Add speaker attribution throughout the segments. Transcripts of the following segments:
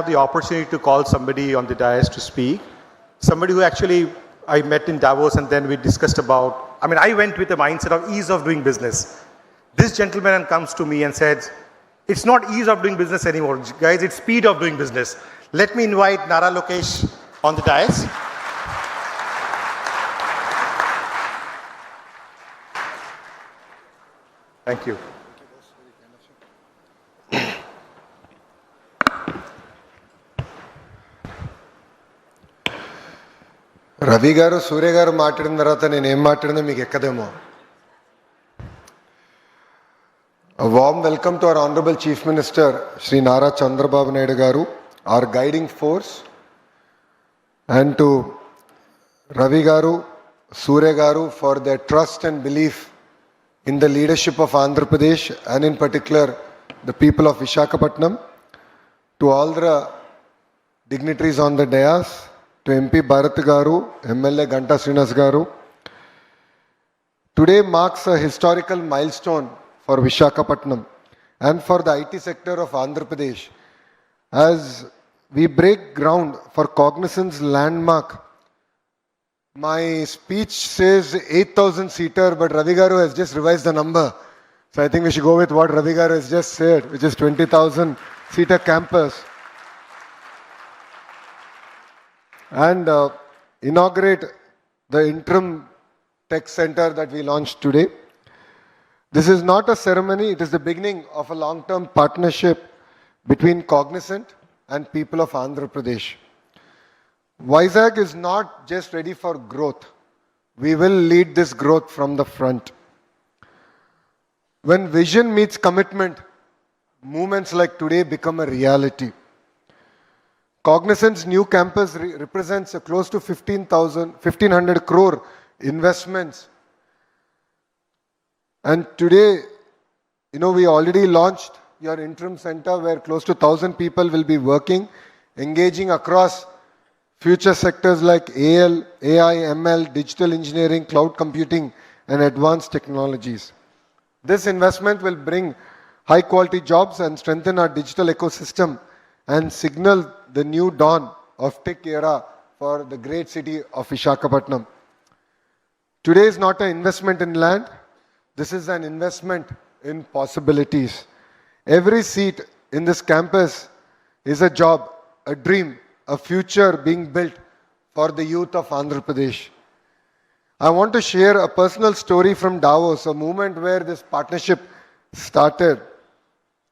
Speaker 1: the opportunity to call somebody on the dais to speak, somebody who actually I met in Davos and then we discussed about, I went with a mindset of ease of doing business. This gentleman comes to me and says, it's not ease of doing business anymore, guys, it's speed of doing business. Let me invite Nara Lokesh on the dais. Thank you.
Speaker 2: Ravi గారు సూర్య గారు మాట్లాడిన తర్వాత నేను ఏం మాట్లాడినా మీకు ఎక్కదేమో. A warm welcome to our Honorable Chief Minister Shri Nara Chandrababu Naidu garu, our guiding force, and to Ravi garu, Surya garu for their trust and belief in the leadership of Andhra Pradesh and in particular the people of Visakhapatnam, to all the dignitaries on the dais, to MP Bharat garu, MLA Ganta Srinas garu. Today marks a historical milestone for Visakhapatnam and for the IT sector of Andhra Pradesh as we break ground for Cognizant's landmark. My speech says 8,000 seater, but Ravi garu has just revised the number. So I think we should go with what Ravi garu has just said, which is 20,000 seater campus. And inaugurate the interim tech center that we launched today. This is not a ceremony, it is the beginning of a long-term partnership between Cognizant and people of Andhra Pradesh. Vizag is not just ready for growth. We will lead this growth from the front. When vision meets commitment, movements like today become a reality. Cognizant's new campus represents a close to 1,500 crore investments. And today, we already launched your interim center where close to 1,000 people will be working, engaging across future sectors like AL, AI, ML, digital engineering, cloud computing, and advanced technologies. This investment will bring high quality jobs and strengthen our digital ecosystem and signal the new dawn of tech era for the great city of Visakhapatnam. Today is not an investment in land, this is an investment in possibilities. Every seat in this campus is a job, a dream, a future being built for the youth of Andhra Pradesh. I want to share a personal story from Davos, a moment where this partnership started.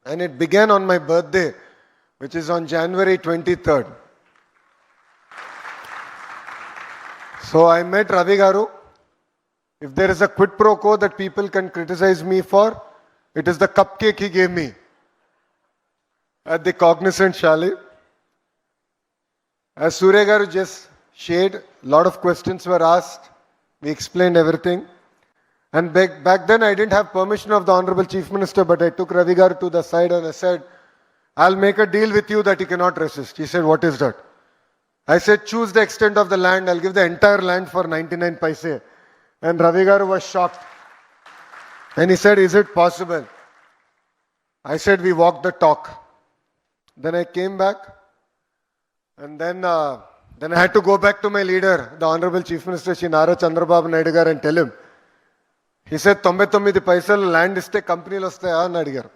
Speaker 2: And it began on my birthday, which is on January 23rd. So I met Ravi garu. If there is a quid pro quo that people can criticize me for, it is the cupcake he gave me at the Cognizant Chalet. As Surya garu just shared, a lot of questions were asked. We explained everything. And back then I didn't have permission of the Honorable Chief Minister, but I took Ravi garu to the side and I said, I'll make a deal with you that you cannot resist. He said, what is that? I said, choose the extent of the land. I'll give the entire land for 99 paise. And Ravi garu was shocked. And he said, is it possible? I said, we walked the talk. Then I came back. And then I had to go back to my leader, the Honorable Chief Minister, Shri Nara Chandrababu Naidu garu, and tell him. He said, 99 paisal land iste company lo vastaya ani adigaru.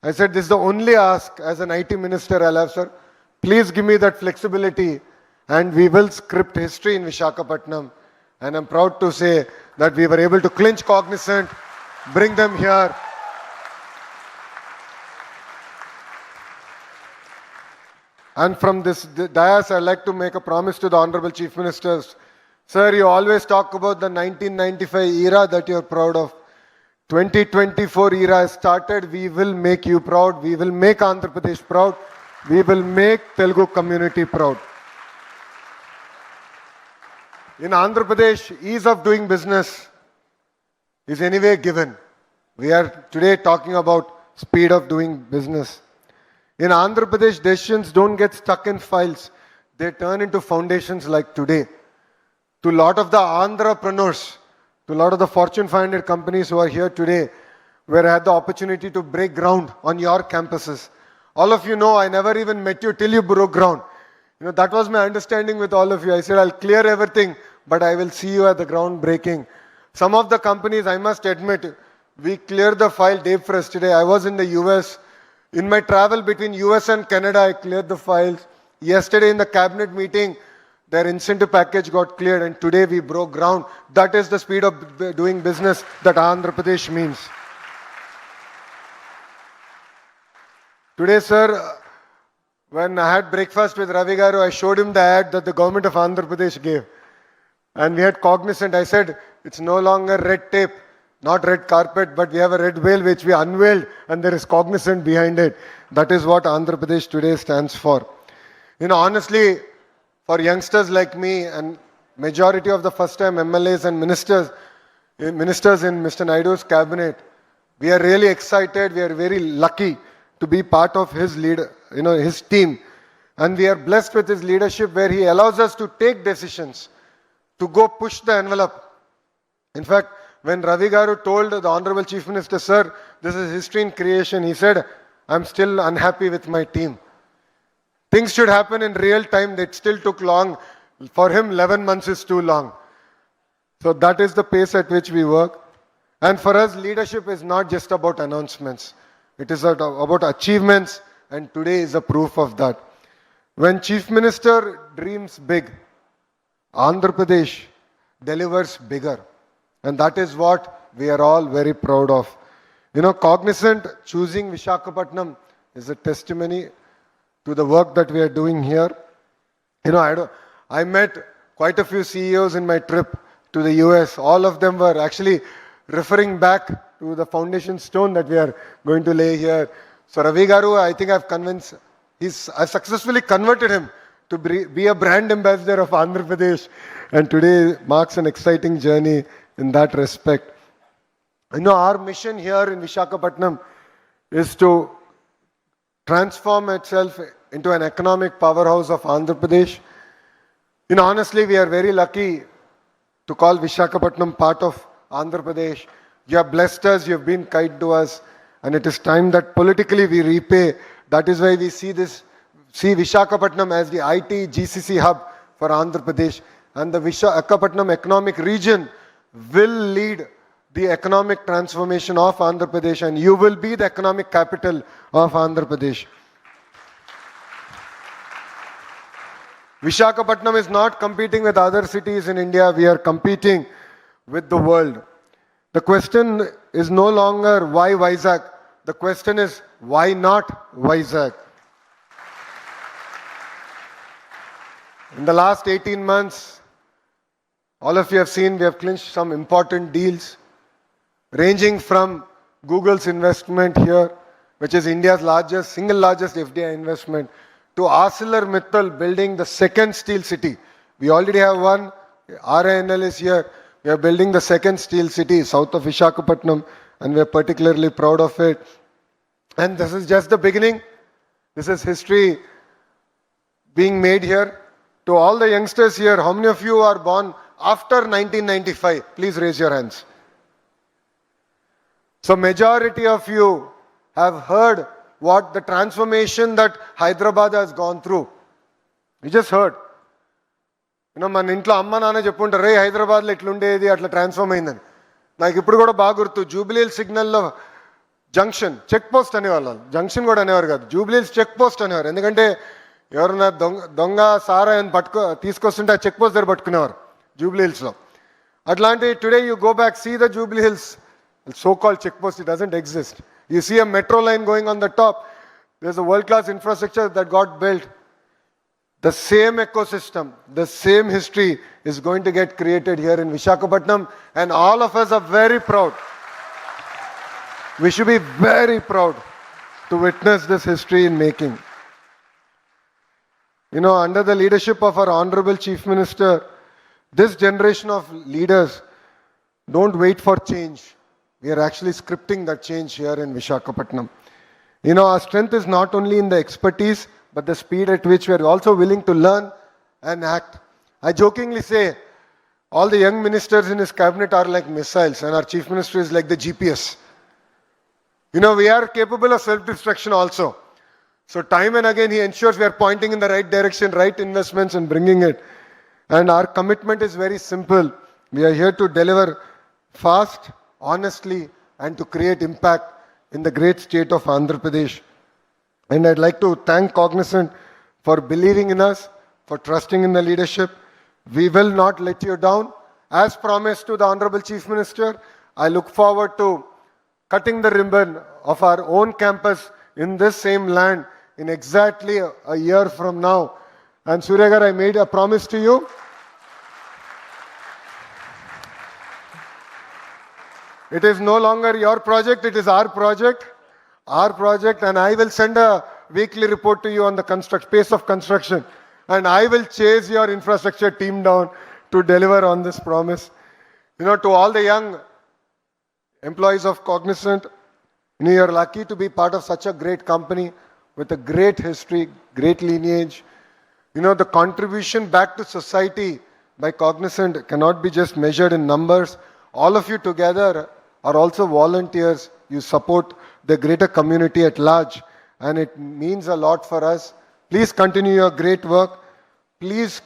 Speaker 2: I said, this is the only ask as an IT minister I'll have, sir. Please give me that flexibility and we will script history in Visakhapatnam. And I'm proud to say that we were able to clinch Cognizant, bring them here. And from this dais, I'd like to make a promise to the Honorable Chief Ministers. Sir, you always talk about the 1995 era that you're proud of. 2024 era has started. We will make you proud. We will make Andhra Pradesh proud. We will make Telugu community proud. In Andhra Pradesh, ease of doing business is anyway given. We are today talking about speed of doing business. In Andhra Pradesh, decisions don't get stuck in files. They turn into foundations like today. To a lot of the entrepreneurs, to a lot of the Fortune 500 companies who are here today, where I had the opportunity to break ground on your campuses, All of you know I never even met you till you broke ground. That was my understanding with all of you. I said, I'll clear everything, but I will see you at the ground breaking. Some of the companies, I must admit, we cleared the file day first today. I was in the US. In my travel between US and Canada, I cleared the files. Yesterday in the cabinet meeting, their incentive package got cleared, and today we broke ground. That is the speed of doing business that Andhra Pradesh means. Today, sir, when I had breakfast with Ravi Garu, I showed him the ad that the government of Andhra Pradesh gave. And we had Cognizant. I said, it's no longer red tape, not red carpet, but we have a red veil which we unveiled, and there is Cognizant behind it. That is what Andhra Pradesh today stands for. Honestly, for youngsters like me and majority of the first-time MLAs and ministers in Mr. Naidu's cabinet, we are really excited. We are very lucky to be part of his his team. And we are blessed with his leadership where he allows us to take decisions, to go push the envelope. In fact, when Ravi Garu told the Honorable Chief Minister, sir, this is history in creation, he said, I'm still unhappy with my team. Things should happen in real time. It still took long. For him, 11 months is too long. So that is the pace at which we work. And for us, leadership is not just about announcements. It is about achievements, and today is a proof of that. When Chief Minister dreams big, Andhra Pradesh delivers bigger. And that is what we are all very proud of. Cognizant choosing Visakhapatnam is a testimony to the work that we are doing here. I met quite a few CEOs in my trip to the US. All of them were actually referring back to the foundation stone that we are going to lay here. So Ravi Garu, I think I've successfully converted him to be a brand ambassador of Andhra Pradesh. And today marks an exciting journey in that respect. Our mission here in Visakhapatnam is to transform itself into an economic powerhouse of Andhra Pradesh. Honestly, we are very lucky to call Visakhapatnam part of Andhra Pradesh. You have blessed us, you have been kind to us, and it is time that politically we repay. That is why we see Visakhapatnam as the IT GCC hub for Andhra Pradesh. And the Visakhapatnam economic region will lead the economic transformation of Andhra Pradesh, and you will be the economic capital of Andhra Pradesh. Visakhapatnam is not competing with other cities in India. We are competing with the world. The question is no longer why Vizag. The question is why not Vizag? In the last 18 months, all of you have seen we have clinched some important deals, ranging from Google's investment here, which is India's single largest FDI investment, to ArcelorMittal building the second steel city. We already have one. RINL is here. We are building the second steel city south of Visakhapatnam, and we are particularly proud of it. And this is just the beginning. This is history being made here. To all the youngsters here, how many of you are born after 1995? Please raise your hands. So majority of you have heard what the transformation that Hyderabad has gone through. You just heard. మన ఇంట్లో అమ్మ నాన్న చెప్పుంటారు రే హైదరాబాద్లో ఇట్లుండేది అట్లా transform అయిందని. నాకు ఇప్పుడు కూడా బాగా గుర్తు జూబ్లీహిల్స్ సిగ్నల్లో జంక్షన్ చెక్ పోస్ట్ అనేవాళ్ళు. జంక్షన్ కూడా అనేవారు కాదు, జూబ్లీహిల్స్ చెక్ పోస్ట్ అనేవారు. ఎందుకంటే ఎవరన్నా దొంగ సారా అని తీసుకొస్తుంటే ఆ చెక్ పోస్ట్ దగ్గర పట్టుకునేవారు జూబ్లీహిల్స్లో. అట్లాంటి today you go back, see the Jubilee Hills so-called check post, it doesn't exist. You see a metro line going on the top. There's a world-class infrastructure that got built. The same ecosystem, the same history is going to get created here in Visakhapatnam, and all of us are very proud. We should be very proud to witness this history in making. Under the leadership of our Honorable Chief Minister, this generation of leaders don't wait for change. We are actually scripting that change here in Visakhapatnam. Our strength is not only in the expertise, but the speed at which we are also willing to learn and act. I jokingly say, all the young ministers in his cabinet are like missiles, and our chief minister is like the GPS. We are capable of self-destruction also. So time and again, he ensures we are pointing in the right direction, right investments and bringing it. And our commitment is very simple. We are here to deliver fast, honestly, and to create impact in the great state of Andhra Pradesh. And I'd like to thank Cognizant for believing in us, for trusting in the leadership. We will not let you down. As promised to the Honorable Chief Minister, I look forward to cutting the ribbon of our own campus in this same land in exactly a year from now. And Suryagar, I made a promise to you. It is no longer your project, it is our project. Our project, and I will send a weekly report to you on the pace of construction. And I will chase your infrastructure team down to deliver on this promise. You know, to all the young employees of Cognizant, you know, you're lucky to be part of such a great company with a great history, great lineage. You know, the contribution back to society by Cognizant cannot be just measured in numbers. All of you together are also volunteers. You support the greater community at large, and it means a lot for us. Please continue your great work. Please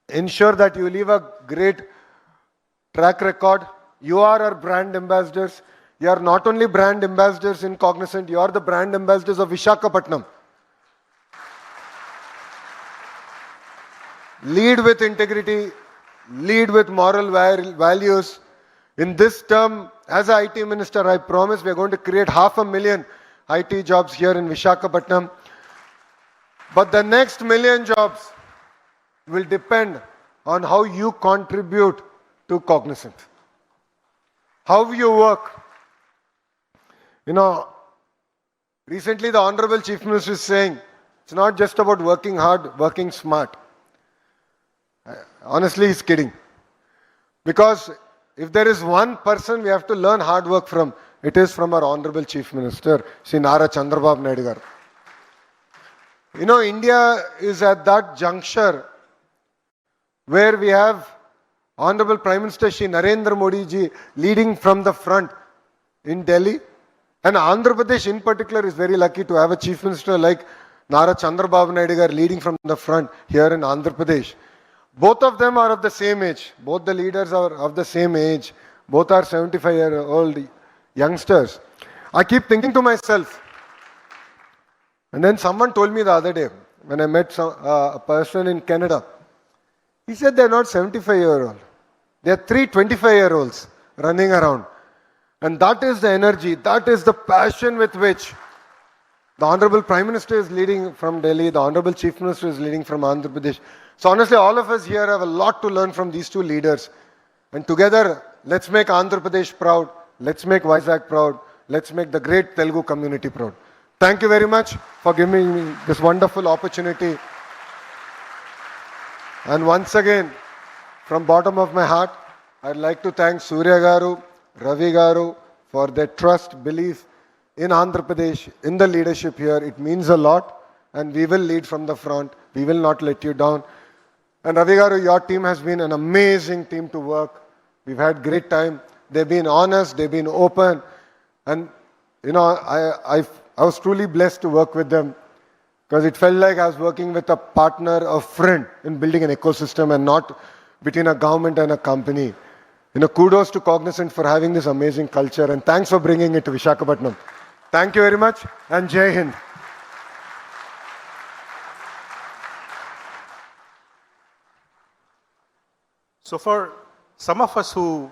Speaker 2: ensure that you leave a great track record. You are our brand ambassadors. You are not only brand ambassadors in Cognizant, you are the brand ambassadors of Visakhapatnam. Lead with integrity, lead with moral values. In this term, as an IT minister, I promise we are going to create 500,000 IT jobs here in Visakhapatnam. But the next million jobs will depend on how you contribute to Cognizant. How you work. You know, recently the Honorable Chief Minister is saying, it's not just about working hard, working smart. Honestly, he's kidding. Because if there is one person we have to learn hard work from, it is from our Honorable Chief Minister, Shri Nara Chandrababu Naidu garu. You know, India is at that juncture where we have Honorable Prime Minister Shri Narendra Modi ji leading from the front in Delhi. And Andhra Pradesh in particular is very lucky to have a Chief Minister like Nara Chandrababu Naidu garu leading from the front here in Andhra Pradesh. Both of them are of the same age. Both the leaders are of the same age. Both are 75-year-old youngsters. I keep thinking to myself, and then someone told me the other day, when I met a person in Canada, he said they're not 75-year-old. They're 325-year-olds running around. And that is the energy, that is the passion with which the Honorable Prime Minister is leading from Delhi, the Honorable Chief Minister is leading from Andhra Pradesh. So honestly, all of us here have a lot to learn from these two leaders. And together, let's make Andhra Pradesh proud. Let's make Vizag proud. Let's make the great Telugu community proud. Thank you very much for giving me this wonderful opportunity. And once again, from bottom of my heart, I'd like to thank Surya Garu, Ravi Garu for their trust, belief in Andhra Pradesh, in the leadership here. It means a lot, and we will lead from the front. We will not let you down. And Ravi Garu, your team has been an amazing team to work. We've had great time. They've been honest, they've been open. And, you know, I was truly blessed to work with them because it felt like I was working with a partner, a friend in building an ecosystem and not between a government and a company. You know, kudos to Cognizant for having this amazing culture, and thanks for bringing it to Visakhapatnam. Thank you very much, and Jai Hind.
Speaker 1: So for some of us who